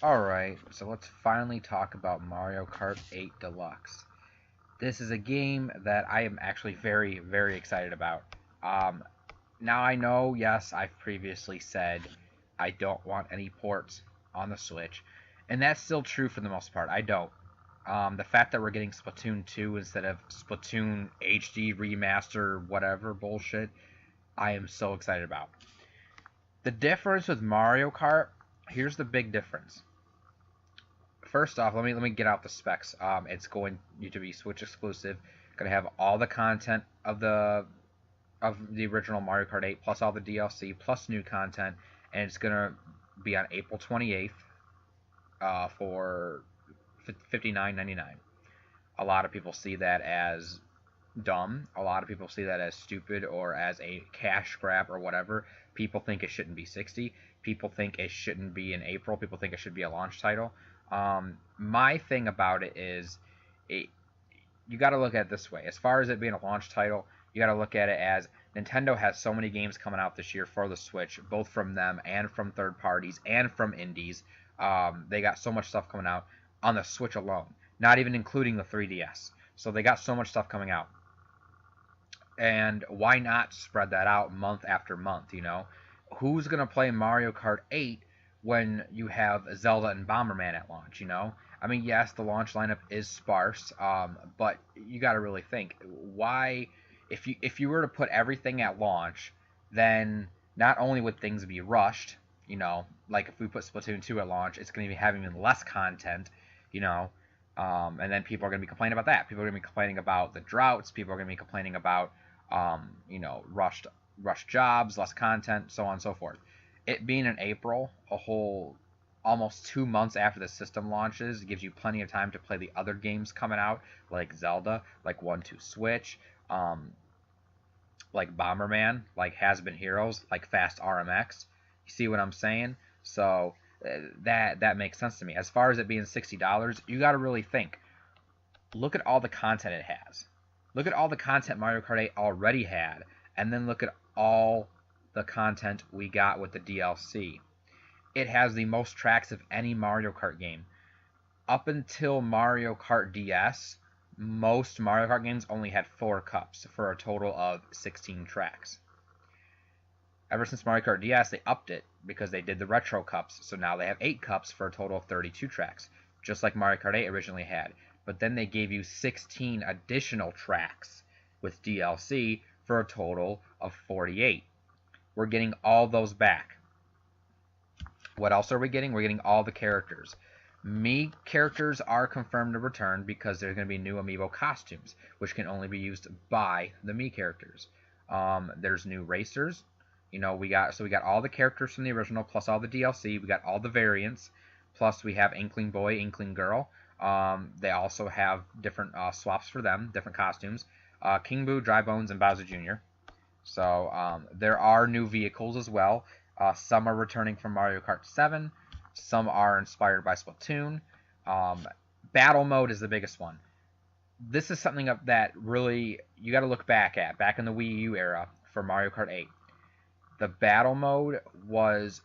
Alright, so let's finally talk about Mario Kart 8 Deluxe. This is a game that I am actually very, very excited about. Um, Now I know, yes, I've previously said I don't want any ports on the Switch, and that's still true for the most part. I don't. The fact that we're getting Splatoon 2 instead of Splatoon HD Remaster, whatever bullshit, I am so excited about. The difference with Mario Kart, here's the big difference. First off, let me get out the specs. It's going to be Switch exclusive. Going to have all the content of the original Mario Kart 8 plus all the DLC plus new content, and it's going to be on April 28th for $59.99. A lot of people see that as dumb. A lot of people see that as stupid or as a cash grab or whatever. People think it shouldn't be 60. People think it shouldn't be in April. People think it should be a launch title. My thing about it is, you got to look at it this way. As far as it being a launch title, you got to look at it as Nintendo has so many games coming out this year for the Switch, both from them and from third parties and from indies. They got so much stuff coming out on the Switch alone, not even including the 3DS. So they got so much stuff coming out. And why not spread that out month after month, you know? Who's going to play Mario Kart 8 when you have Zelda and Bomberman at launch, you know? I mean, yes, the launch lineup is sparse, but you got to really think, why, if you were to put everything at launch, then not only would things be rushed, you know, like if we put Splatoon 2 at launch, it's going to be having even less content, you know, and then people are going to be complaining about that. People are going to be complaining about the droughts. People are going to be complaining about, you know, rushed jobs, less content, so on and so forth. It being in April, a whole almost 2 months after the system launches, gives you plenty of time to play the other games coming out, like Zelda, like 1-2 Switch, like Bomberman, like Has Been Heroes, like Fast RMX. You see what I'm saying? So that makes sense to me. As far as it being $60, you got to really think. Look at all the content it has. Look at all the content Mario Kart 8 already had, and then look at all the content we got with the DLC. It has the most tracks of any Mario Kart game. Up until Mario Kart DS, most Mario Kart games only had 4 cups for a total of 16 tracks. Ever since Mario Kart DS, they upped it because they did the retro cups, so now they have 8 cups for a total of 32 tracks, just like Mario Kart 8 originally had. But then they gave you 16 additional tracks with DLC for a total of 48. We're getting all those back. What else are we getting? We're getting all the characters. Mii characters are confirmed to return because there's going to be new amiibo costumes, which can only be used by the Mii characters. There's new racers. You know, we got all the characters from the original plus all the DLC. We got all the variants. Plus we have Inkling Boy, Inkling Girl. They also have different swaps for them, different costumes. King Boo, Dry Bones, and Bowser Jr. So there are new vehicles as well. Some are returning from Mario Kart 7. Some are inspired by Splatoon. Battle mode is the biggest one. This is something that really you got to look back at. Back in the Wii U era for Mario Kart 8. The battle mode was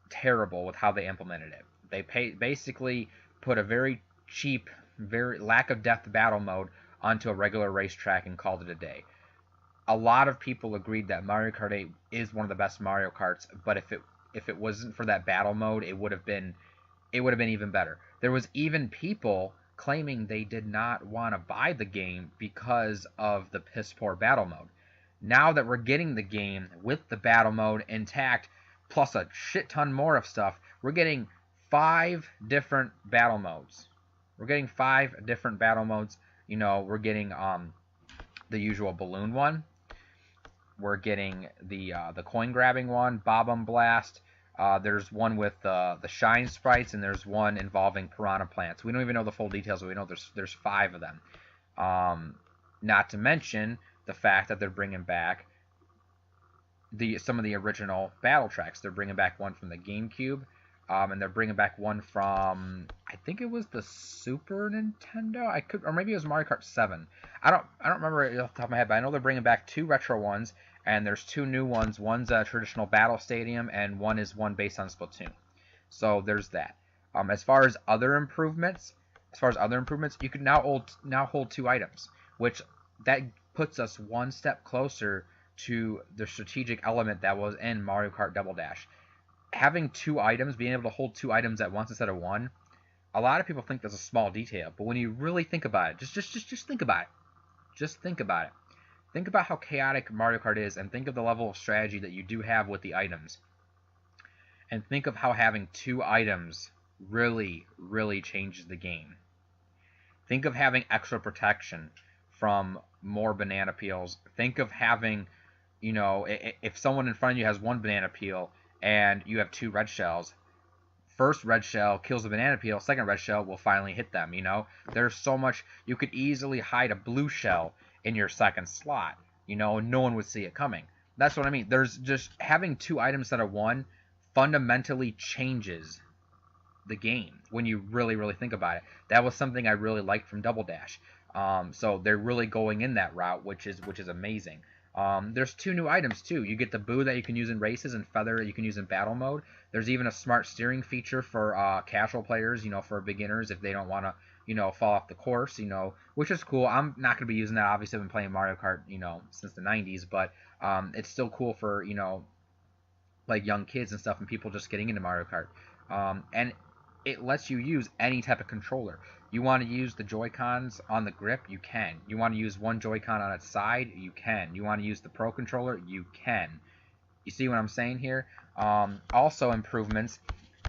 terrible with how they implemented it. They basically put a very cheap, very lack of depth battle mode onto a regular racetrack and called it a day. A lot of people agreed that Mario Kart 8 is one of the best Mario Karts, but if it wasn't for that battle mode, it would have been even better. There was even people claiming they did not want to buy the game because of the piss poor battle mode. Now that we're getting the game with the battle mode intact, plus a shit ton more of stuff, we're getting 5 different battle modes. We're getting 5 different battle modes. You know, we're getting the usual balloon one. We're getting the coin grabbing one, Bob-omb Blast. There's one with the shine sprites, and there's one involving piranha plants. We don't even know the full details, but we know there's 5 of them. Not to mention the fact that they're bringing back some of the original battle tracks. They're bringing back one from the GameCube, and they're bringing back one from, I think it was the Super Nintendo. Or maybe it was Mario Kart 7. I don't remember it off the top of my head, but I know they're bringing back 2 retro ones, and there's 2 new ones. One's a traditional battle stadium, and one is one based on Splatoon. So there's that. As far as other improvements, you can now hold 2 items, which that puts us one step closer to the strategic element that was in Mario Kart Double Dash. Having 2 items, being able to hold 2 items at once instead of one, a lot of people think that's a small detail, but when you really think about it, just think about it. Just think about it. Think about how chaotic Mario Kart is, and think of the level of strategy that you do have with the items. And think of how having 2 items really, really changes the game. Think of having extra protection from more banana peels. Think of having, if someone in front of you has 1 banana peel and you have 2 red shells, first red shell kills the banana peel, second red shell will finally hit them, There's so much. You could easily hide a blue shell in your second slot, and no one would see it coming. That's what I mean. There's just having 2 items instead of one fundamentally changes the game when you really, really think about it. That was something I really liked from Double Dash. So they're really going in that route, which is amazing. There's 2 new items too. You get the boo that you can use in races, and feather that you can use in battle mode. There's even a smart steering feature for casual players, for beginners if they don't want to, fall off the course, which is cool. I'm not going to be using that. Obviously, I've been playing Mario Kart, since the 90s, but it's still cool for, like young kids and stuff and people just getting into Mario Kart. And it lets you use any type of controller. You want to use the Joy-Cons on the grip, you can. You want to use one Joy-Con on its side, you can. You want to use the Pro Controller, you can. You see what I'm saying here? Also improvements,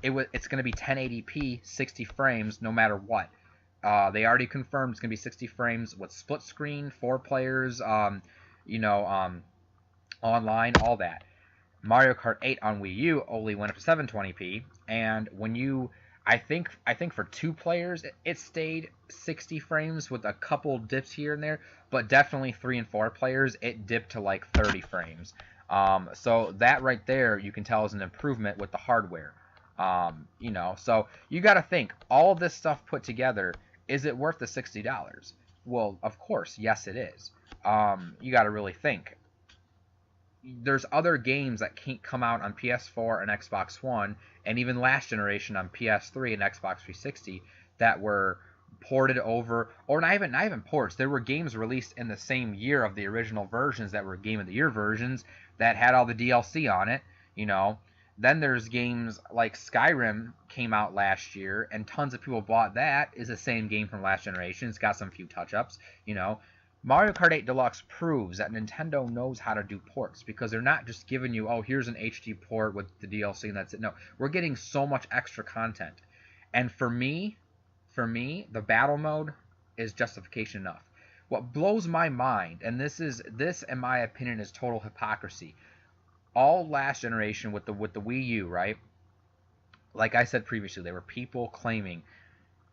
it's going to be 1080p, 60 frames, no matter what. They already confirmed it's going to be 60 frames with split screen, 4 players, online, all that. Mario Kart 8 on Wii U only went up to 720p, and when you, I think for 2 players it stayed 60 frames with a couple dips here and there, but definitely 3 and 4 players it dipped to like 30 frames. So that right there you can tell is an improvement with the hardware. So you got to think, all of this stuff put together, is it worth the $60? Well, of course, yes it is. You got to really think. There's other games that can't come out on PS4 and Xbox One, and even last generation on PS3 and Xbox 360 that were ported over, or not even ports. There were games released in the same year of the original versions that were Game of the Year versions that had all the DLC on it, Then there's games like Skyrim came out last year, and tons of people bought that. Is the same game from last generation. It's got some few touch-ups, Mario Kart 8 Deluxe proves that Nintendo knows how to do ports, because they're not just giving you, oh, here's an HD port with the DLC and that's it. No, we're getting so much extra content. And for me, the battle mode is justification enough. What blows my mind, and this in my opinion is total hypocrisy. All last generation with the Wii U, right? Like I said previously, there were people claiming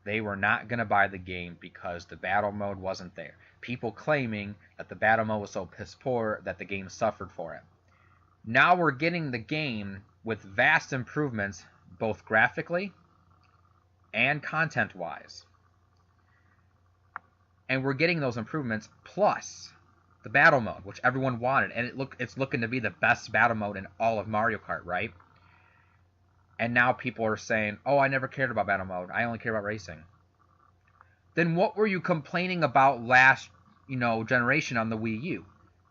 they were not going to buy the game because the battle mode wasn't there. People claiming that the battle mode was so piss poor that the game suffered for it. Now we're getting the game with vast improvements, both graphically and content-wise. And we're getting those improvements plus the battle mode, which everyone wanted. And it's looking to be the best battle mode in all of Mario Kart, right? And now people are saying, oh, I never cared about battle mode. I only care about racing. Then what were you complaining about last, generation on the Wii U,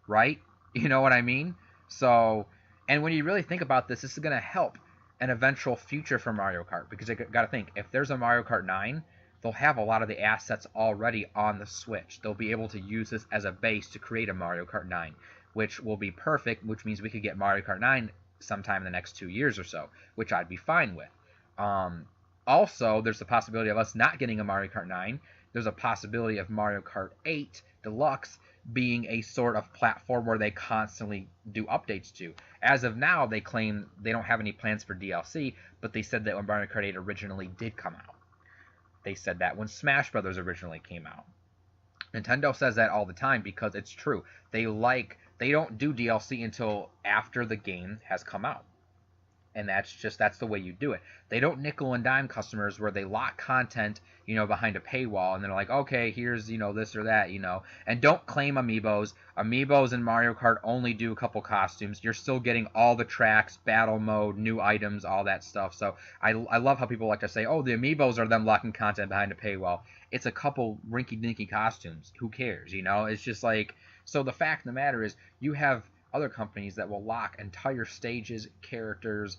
right? You know what I mean? So, and when you really think about this is going to help an eventual future for Mario Kart, because you got to think, if there's a Mario Kart 9, they'll have a lot of the assets already on the Switch. They'll be able to use this as a base to create a Mario Kart 9, which will be perfect, which means we could get Mario Kart 9 sometime in the next 2 years or so, which I'd be fine with. Also, there's the possibility of us not getting a Mario Kart 9. There's a possibility of Mario Kart 8 Deluxe being a sort of platform where they constantly do updates to. As of now, they claim they don't have any plans for DLC, but they said that when Mario Kart 8 originally did come out. They said that when Smash Brothers originally came out. Nintendo says that all the time because it's true. They don't do DLC until after the game has come out. And that's the way you do it. They don't nickel and dime customers where they lock content, behind a paywall, and they're like, okay, here's, this or that, and don't claim amiibos. Amiibos in Mario Kart only do a couple costumes. You're still getting all the tracks, battle mode, new items, all that stuff. So I love how people like to say, oh, the amiibos are them locking content behind a paywall. It's a couple rinky-dinky costumes. Who cares, It's just like, so the fact of the matter is, you have other companies that will lock entire stages, characters,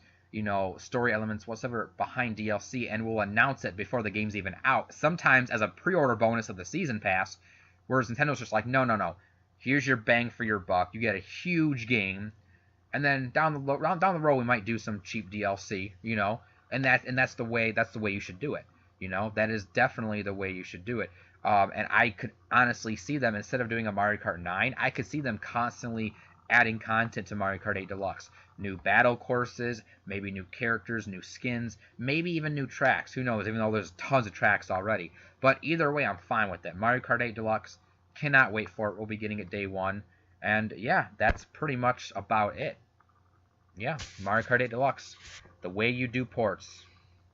story elements, whatever, behind DLC, and will announce it before the game's even out, sometimes as a pre-order bonus of the season pass, whereas Nintendo's just like, no, no, no, here's your bang for your buck, you get a huge game, and then down the road we might do some cheap DLC, and that's the way you should do it, that is definitely the way you should do it. And I could honestly see them, instead of doing a Mario Kart 9, I could see them constantly adding content to Mario Kart 8 Deluxe. New battle courses, maybe new characters, new skins, maybe even new tracks. Who knows, even though there's tons of tracks already. But either way, I'm fine with it. Mario Kart 8 Deluxe, cannot wait for it. We'll be getting it day one. And yeah, that's pretty much about it. Yeah, Mario Kart 8 Deluxe, the way you do ports.